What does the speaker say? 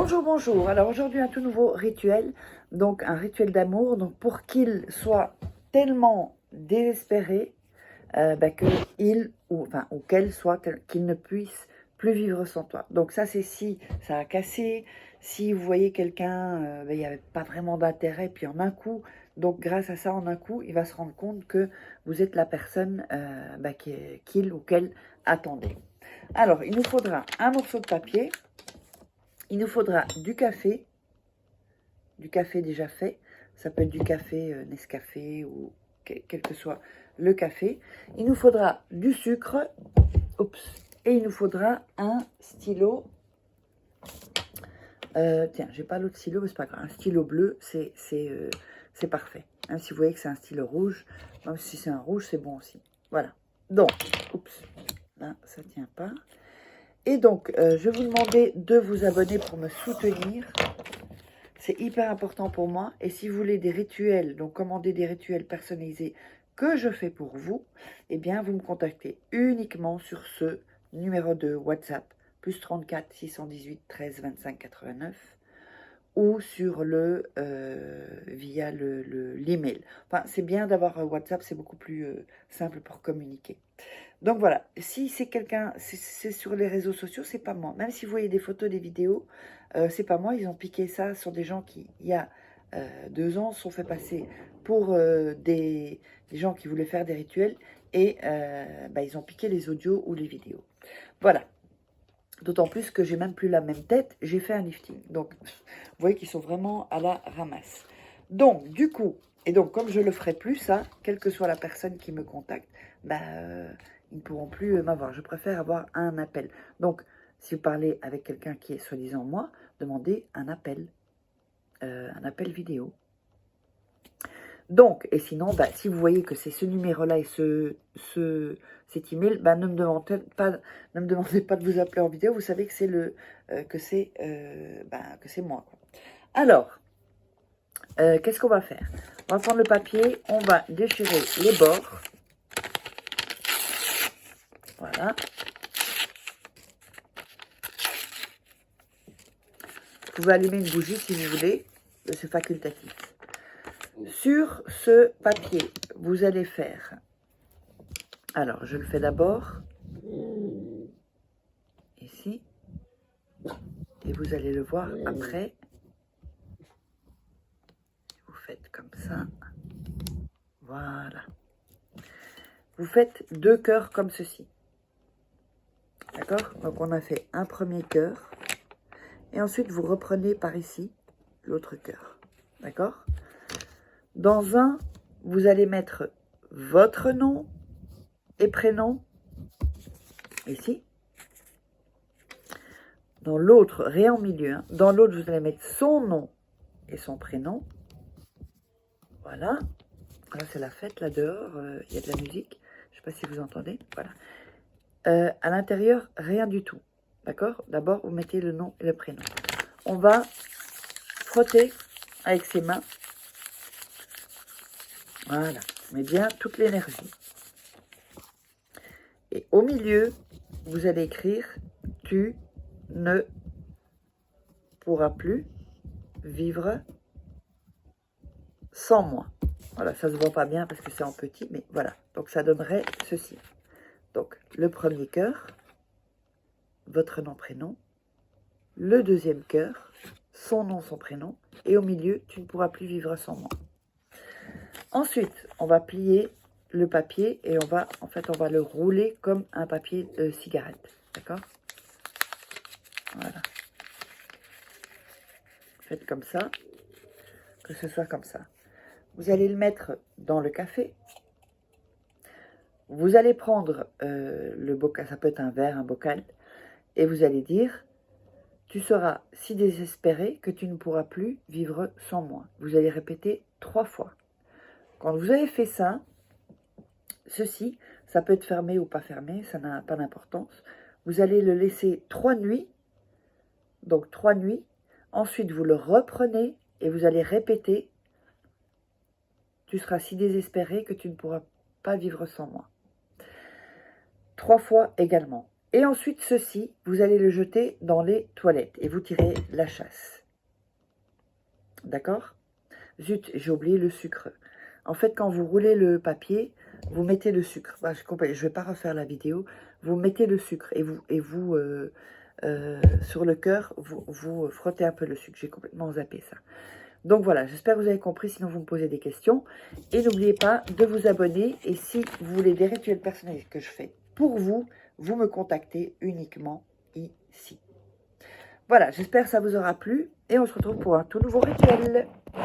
Bonjour, bonjour. Alors aujourd'hui un tout nouveau rituel, donc un rituel d'amour, donc pour qu'il soit tellement désespéré qu'il ou qu'elle soit qu'il ne puisse plus vivre sans toi. Donc ça c'est si ça a cassé, si vous voyez quelqu'un, il n'y avait pas vraiment d'intérêt, puis en un coup, donc grâce à ça en un coup, il va se rendre compte que vous êtes la personne qu'il ou qu'elle attendait. Alors il nous faudra un morceau de papier. Il nous faudra du café déjà fait. Ça peut être du café Nescafé ou quel que soit le café. Il nous faudra du sucre. Oups. Et il nous faudra un stylo. Tiens, j'ai pas l'autre stylo, mais c'est pas grave. Un stylo bleu, c'est parfait. Même si vous voyez que c'est un stylo rouge, même si c'est un rouge, c'est bon aussi. Voilà. Donc, oups. Là, ça tient pas. Et donc, je vais vous demander de vous abonner pour me soutenir. C'est hyper important pour moi. Et si vous voulez des rituels, donc commander des rituels personnalisés que je fais pour vous, eh bien, vous me contactez uniquement sur ce numéro de WhatsApp, plus 34 618 13 25 89, ou sur via l'email. Enfin, c'est bien d'avoir WhatsApp, c'est beaucoup plus simple pour communiquer. Donc voilà, si c'est quelqu'un, c'est sur les réseaux sociaux, c'est pas moi. Même si vous voyez des photos, des vidéos, c'est pas moi. Ils ont piqué ça sur des gens qui, il y a 2 ans, se sont fait passer pour des gens qui voulaient faire des rituels et ils ont piqué les audios ou les vidéos. Voilà. D'autant plus que j'ai même plus la même tête, j'ai fait un lifting. Donc, vous voyez qu'ils sont vraiment à la ramasse. Donc, du coup, et donc comme je le ferai plus, ça, quelle que soit la personne qui me contacte, ils ne pourront plus m'avoir. Je préfère avoir un appel. Donc, si vous parlez avec quelqu'un qui est soi-disant moi, demandez un appel vidéo. Donc, et sinon, si vous voyez que c'est ce numéro-là et cet email, ne me demandez pas de vous appeler en vidéo. Vous savez que c'est que c'est moi, quoi. Alors, qu'est-ce qu'on va faire? On va prendre le papier, on va déchirer les bords. Voilà. Vous pouvez allumer une bougie si vous voulez, c'est facultatif. Sur ce papier, vous allez faire... Alors, je le fais d'abord ici. Et vous allez le voir après. Vous faites comme ça. Voilà. Vous faites 2 cœurs comme ceci. D'accord? Donc, on a fait un premier cœur. Et ensuite, vous reprenez par ici l'autre cœur. D'accord? Dans un, vous allez mettre votre nom et prénom. Ici. Dans l'autre, rien au milieu. Hein. Dans l'autre, vous allez mettre son nom et son prénom. Voilà. Là, c'est la fête, là, dehors. Il y a de la musique. Je ne sais pas si vous entendez. Voilà. À l'intérieur, rien du tout. D'accord? D'abord, vous mettez le nom et le prénom. On va frotter avec ses mains. Voilà. On met bien toute l'énergie. Et au milieu, vous allez écrire « Tu ne pourras plus vivre sans moi ». Voilà, ça ne se voit pas bien parce que c'est en petit, mais voilà. Donc, ça donnerait ceci. Donc, le premier cœur, votre nom, prénom. Le deuxième cœur, son nom, son prénom. Et au milieu, tu ne pourras plus vivre sans moi. Ensuite, on va plier le papier et on va le rouler comme un papier de cigarette. D'accord? Voilà. Faites comme ça, que ce soit comme ça. Vous allez le mettre dans le café. Vous allez prendre le bocal, ça peut être un verre, un bocal, et vous allez dire, tu seras si désespéré que tu ne pourras plus vivre sans moi. Vous allez répéter 3 fois. Quand vous avez fait ça, ceci, ça peut être fermé ou pas fermé, ça n'a pas d'importance. Vous allez le laisser 3 nuits, donc 3 nuits. Ensuite, vous le reprenez et vous allez répéter, tu seras si désespéré que tu ne pourras pas vivre sans moi. 3 fois également. Et ensuite, ceci, vous allez le jeter dans les toilettes et vous tirez la chasse. D'accord? Zut, j'ai oublié le sucre. En fait, quand vous roulez le papier, vous mettez le sucre. Bah, je ne vais pas refaire la vidéo. Vous mettez le sucre et vous sur le cœur, vous frottez un peu le sucre. J'ai complètement zappé ça. Donc voilà, j'espère que vous avez compris, sinon vous me posez des questions. Et n'oubliez pas de vous abonner. Et si vous voulez des rituels personnalisés que je fais pour vous, vous me contactez uniquement ici. Voilà, j'espère que ça vous aura plu. Et on se retrouve pour un tout nouveau rituel.